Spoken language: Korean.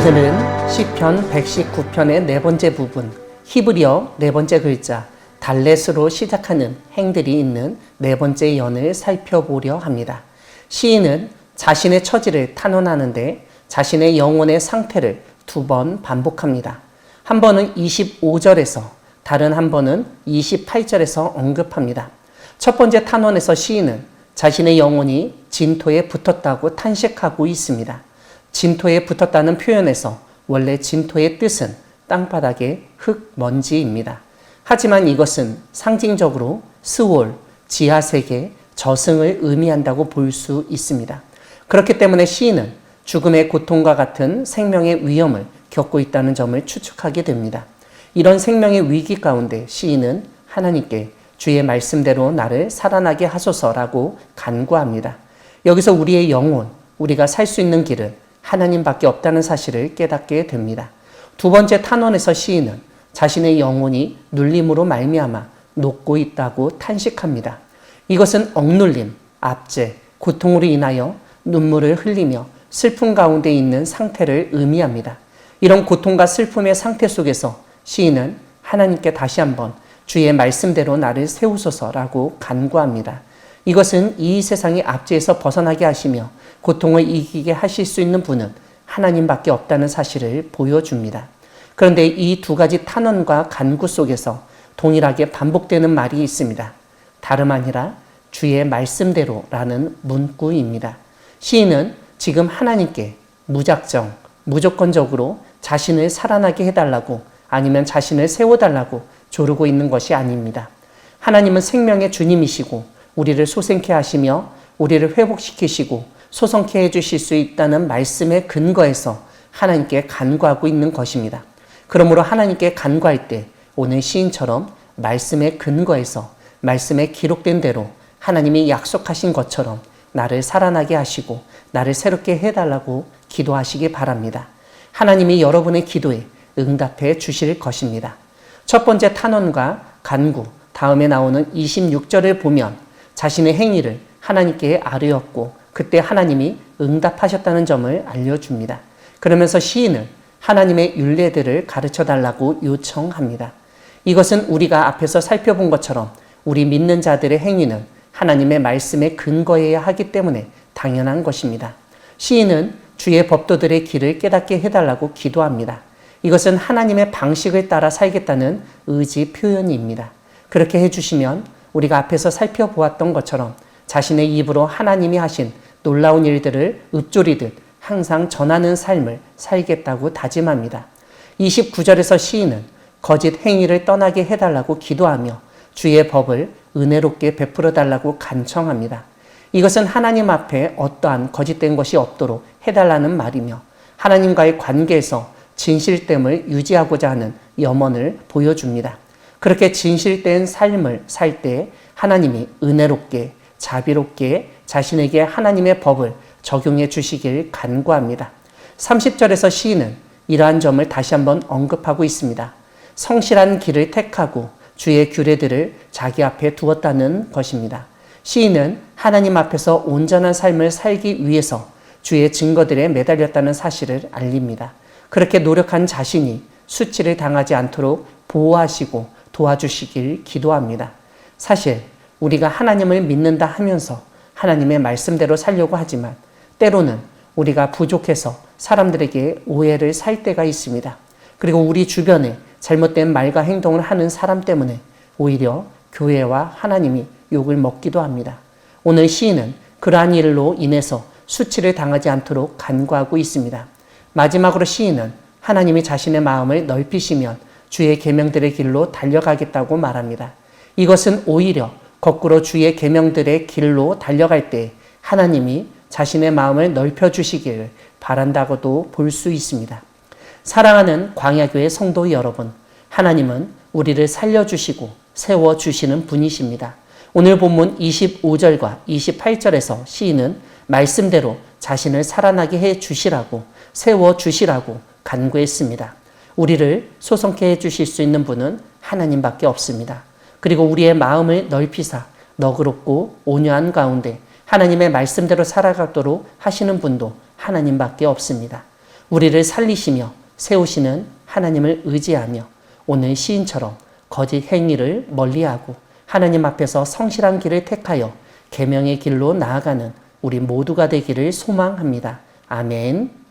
오늘은 시편 119편의 네 번째 부분, 히브리어 네 번째 글자 달렛으로 시작하는 행들이 있는 네 번째 연을 살펴보려 합니다. 시인은 자신의 처지를 탄원하는데 자신의 영혼의 상태를 두 번 반복합니다. 한 번은 25절에서 다른 한 번은 28절에서 언급합니다. 첫 번째 탄원에서 시인은 자신의 영혼이 진토에 붙었다고 탄식하고 있습니다. 진토에 붙었다는 표현에서 원래 진토의 뜻은 땅바닥의 흙, 먼지입니다. 하지만 이것은 상징적으로 스올, 지하세계, 저승을 의미한다고 볼 수 있습니다. 그렇기 때문에 시인은 죽음의 고통과 같은 생명의 위험을 겪고 있다는 점을 추측하게 됩니다. 이런 생명의 위기 가운데 시인은 하나님께 주의 말씀대로 나를 살아나게 하소서라고 간구합니다. 여기서 우리의 영혼, 우리가 살 수 있는 길은 하나님밖에 없다는 사실을 깨닫게 됩니다. 두 번째 탄원에서 시인은 자신의 영혼이 눌림으로 말미암아 녹고 있다고 탄식합니다. 이것은 억눌림, 압제, 고통으로 인하여 눈물을 흘리며 슬픔 가운데 있는 상태를 의미합니다. 이런 고통과 슬픔의 상태 속에서 시인은 하나님께 다시 한번 주의 말씀대로 나를 세우소서라고 간구합니다. 이것은 이 세상의 압제에서 벗어나게 하시며 고통을 이기게 하실 수 있는 분은 하나님밖에 없다는 사실을 보여줍니다. 그런데 이 두 가지 탄원과 간구 속에서 동일하게 반복되는 말이 있습니다. 다름 아니라 주의 말씀대로라는 문구입니다. 시인은 지금 하나님께 무작정, 무조건적으로 자신을 살아나게 해달라고 아니면 자신을 세워달라고 조르고 있는 것이 아닙니다. 하나님은 생명의 주님이시고 우리를 소생케 하시며 우리를 회복시키시고 소성케 해주실 수 있다는 말씀의 근거에서 하나님께 간구하고 있는 것입니다. 그러므로 하나님께 간구할 때 오늘 시인처럼 말씀의 근거에서 말씀에 기록된 대로 하나님이 약속하신 것처럼 나를 살아나게 하시고 나를 새롭게 해달라고 기도하시기 바랍니다. 하나님이 여러분의 기도에 응답해 주실 것입니다. 첫 번째 탄원과 간구, 다음에 나오는 26절을 보면 자신의 행위를 하나님께 아뢰었고 그때 하나님이 응답하셨다는 점을 알려줍니다. 그러면서 시인은 하나님의 율례들을 가르쳐달라고 요청합니다. 이것은 우리가 앞에서 살펴본 것처럼 우리 믿는 자들의 행위는 하나님의 말씀에 근거해야 하기 때문에 당연한 것입니다. 시인은 주의 법도들의 길을 깨닫게 해달라고 기도합니다. 이것은 하나님의 방식을 따라 살겠다는 의지 표현입니다. 그렇게 해주시면 우리가 앞에서 살펴보았던 것처럼 자신의 입으로 하나님이 하신 놀라운 일들을 읊조리듯 항상 전하는 삶을 살겠다고 다짐합니다. 29절에서 시인은 거짓 행위를 떠나게 해달라고 기도하며 주의 법을 은혜롭게 베풀어 달라고 간청합니다. 이것은 하나님 앞에 어떠한 거짓된 것이 없도록 해달라는 말이며 하나님과의 관계에서 진실됨을 유지하고자 하는 염원을 보여줍니다. 그렇게 진실된 삶을 살 때 하나님이 은혜롭게 자비롭게 자신에게 하나님의 법을 적용해 주시길 간구합니다. 30절에서 시인은 이러한 점을 다시 한번 언급하고 있습니다. 성실한 길을 택하고 주의 규례들을 자기 앞에 두었다는 것입니다. 시인은 하나님 앞에서 온전한 삶을 살기 위해서 주의 증거들에 매달렸다는 사실을 알립니다. 그렇게 노력한 자신이 수치를 당하지 않도록 보호하시고 도와주시길 기도합니다. 사실 우리가 하나님을 믿는다 하면서 하나님의 말씀대로 살려고 하지만 때로는 우리가 부족해서 사람들에게 오해를 살 때가 있습니다. 그리고 우리 주변에 잘못된 말과 행동을 하는 사람 때문에 오히려 교회와 하나님이 욕을 먹기도 합니다. 오늘 시인은 그러한 일로 인해서 수치를 당하지 않도록 간구하고 있습니다. 마지막으로 시인은 하나님이 자신의 마음을 넓히시면 주의 계명들의 길로 달려가겠다고 말합니다. 이것은 오히려 거꾸로 주의 계명들의 길로 달려갈 때 하나님이 자신의 마음을 넓혀주시기를 바란다고도 볼 수 있습니다. 사랑하는 광야교회 성도 여러분, 하나님은 우리를 살려주시고 세워주시는 분이십니다. 오늘 본문 25절과 28절에서 시인은 말씀대로 자신을 살아나게 해주시라고 세워주시라고 간구했습니다. 우리를 소성케 해주실 수 있는 분은 하나님밖에 없습니다. 그리고 우리의 마음을 넓히사 너그럽고 온유한 가운데 하나님의 말씀대로 살아가도록 하시는 분도 하나님밖에 없습니다. 우리를 살리시며 세우시는 하나님을 의지하며 오늘 시인처럼 거짓 행위를 멀리하고 하나님 앞에서 성실한 길을 택하여 계명의 길로 나아가는 우리 모두가 되기를 소망합니다. 아멘.